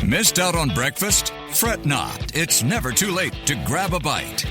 Missed out on breakfast? Fret not. It's never too late to grab a bite.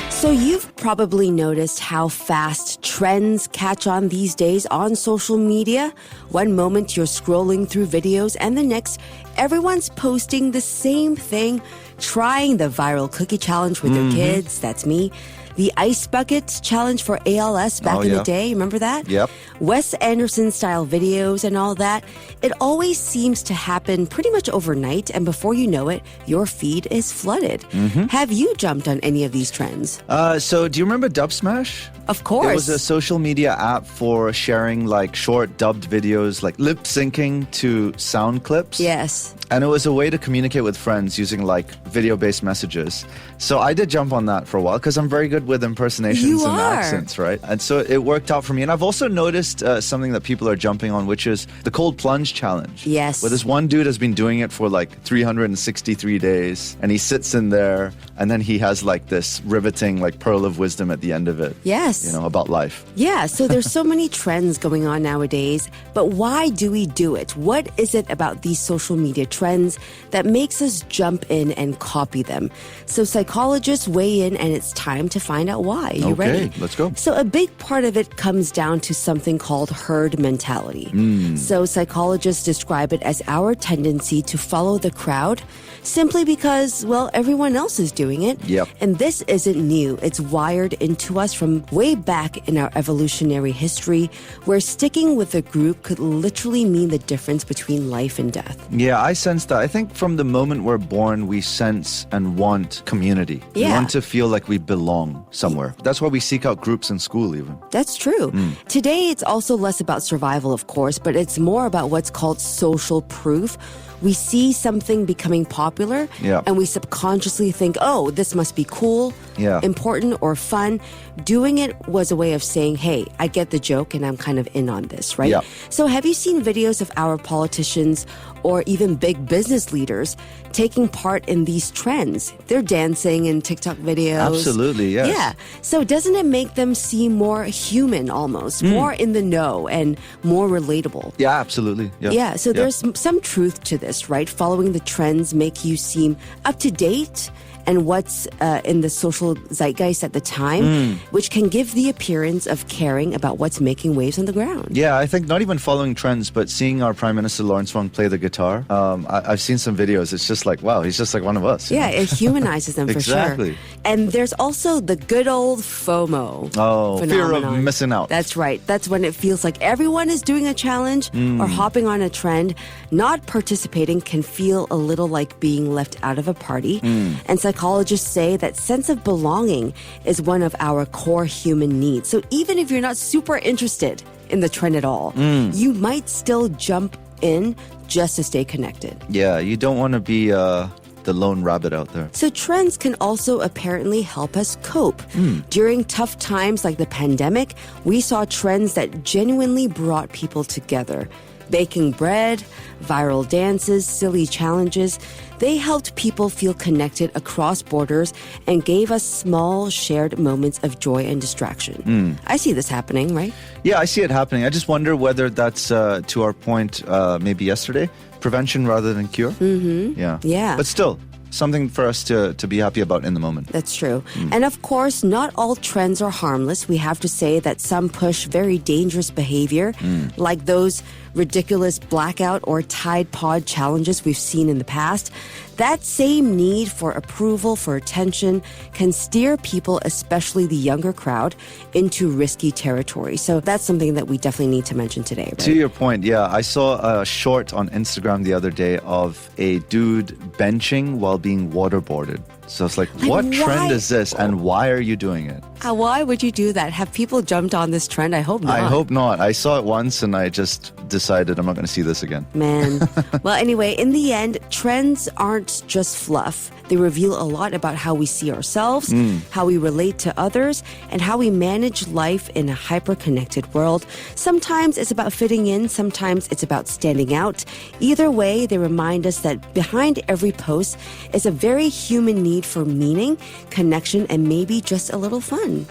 So you've probably noticed how fast trends catch on these days on social media. One moment you're scrolling through videos and the next everyone's posting the same thing, trying the viral cookie challenge with their kids. That's me. The ice bucket challenge for ALS back in the day. Remember that? Yep. Wes Anderson style videos and all that. It always seems to happen pretty much overnight. And before you know it, your feed is flooded. Have you jumped on any of these trends? So do you remember Dub Smash? Of course. It was a social media app for sharing like short dubbed videos, like lip syncing to sound clips. Yes. And it was a way to communicate with friends using like video-based messages. So I did jump on that for a while because I'm very good with impersonations and accents, right? And so it worked out for me. And I've also noticed something that people are jumping on, which is the cold plunge challenge. Yes. Where this one dude has been doing it for like 363 days. And he sits in there and then he has like this riveting like pearl of wisdom at the end of it. Yes. You know, about life. Yeah, so there's so many trends going on nowadays, but why do we do it? What is it about these social media trends that makes us jump in and copy them? So psychologists weigh in and it's time to find out why. You ready? Okay, let's go. So a big part of it comes down to something called herd mentality. So psychologists describe it as our tendency to follow the crowd simply because, well, everyone else is doing it. Yep. And this isn't new. It's wired into us from way back in our evolutionary history, where sticking with a group could literally mean the difference between life and death. Yeah, I sense that. I think from the moment we're born, we sense and want community. We Yeah. want to feel like we belong somewhere. That's why we seek out groups in school even. That's true. Today, it's also less about survival, of course, but it's more about what's called social proof. We see something becoming popular, Yeah. and we subconsciously think, oh, this must be cool, Yeah. important, or fun. Doing it was a way of saying, hey, I get the joke and I'm kind of in on this, right? Yeah. So have you seen videos of our politicians or even big business leaders taking part in these trends? They're dancing in TikTok videos. Absolutely, yes. Yeah. So doesn't it make them seem more human almost, more in the know and more relatable? Yeah, absolutely. Yeah, so there's some truth to this, right? Following the trends make you seem up to date and what's in the social zeitgeist at the time, which can give the appearance of caring about what's making waves on the ground. Yeah, I think not even following trends, but seeing our Prime Minister Lawrence Wong play the guitar. I've seen some videos. It's just like, wow, he's just like one of us. you Yeah, know? it humanizes them for Exactly. sure. And there's also the good old FOMO. Oh, fear of phenomenon. missing out. That's right. That's when it feels like everyone is doing a challenge or hopping on a trend. Not participating can feel a little like being left out of a party. And psychologists say that sense of belonging is one of our core human needs. So even if you're not super interested in the trend at all, you might still jump in just to stay connected. Yeah, you don't want to be the lone rabbit out there. So trends can also apparently help us cope. During tough times like the pandemic, we saw trends that genuinely brought people together. Baking bread, viral dances, silly challenges, they helped people feel connected across borders and gave us small shared moments of joy and distraction. I see this happening, right? Yeah, I see it happening. I just wonder whether that's, to our point, maybe yesterday, prevention rather than cure. Yeah. But still, something for us to be happy about in the moment. That's true. And of course, not all trends are harmless. We have to say that some push very dangerous behavior, like those ridiculous blackout or Tide Pod challenges we've seen in the past. That same need for approval, for attention, can steer people, especially the younger crowd, into risky territory. So that's something that we definitely need to mention today, right? To your point, yeah, I saw a short on Instagram the other day of a dude benching while being waterboarded. So it's like what why? trend is this and why are you doing it? Why would you do that? Have people jumped on this trend? I hope not. I hope not. I saw it once and I just decided I'm not going to see this again. Man. Well, anyway, in the end, trends aren't just fluff. They reveal a lot about how we see ourselves, how we relate to others, and how we manage life in a hyper-connected world. Sometimes it's about fitting in, sometimes it's about standing out. Either way, they remind us that behind every post is a very human need for meaning, connection, and maybe just a little fun.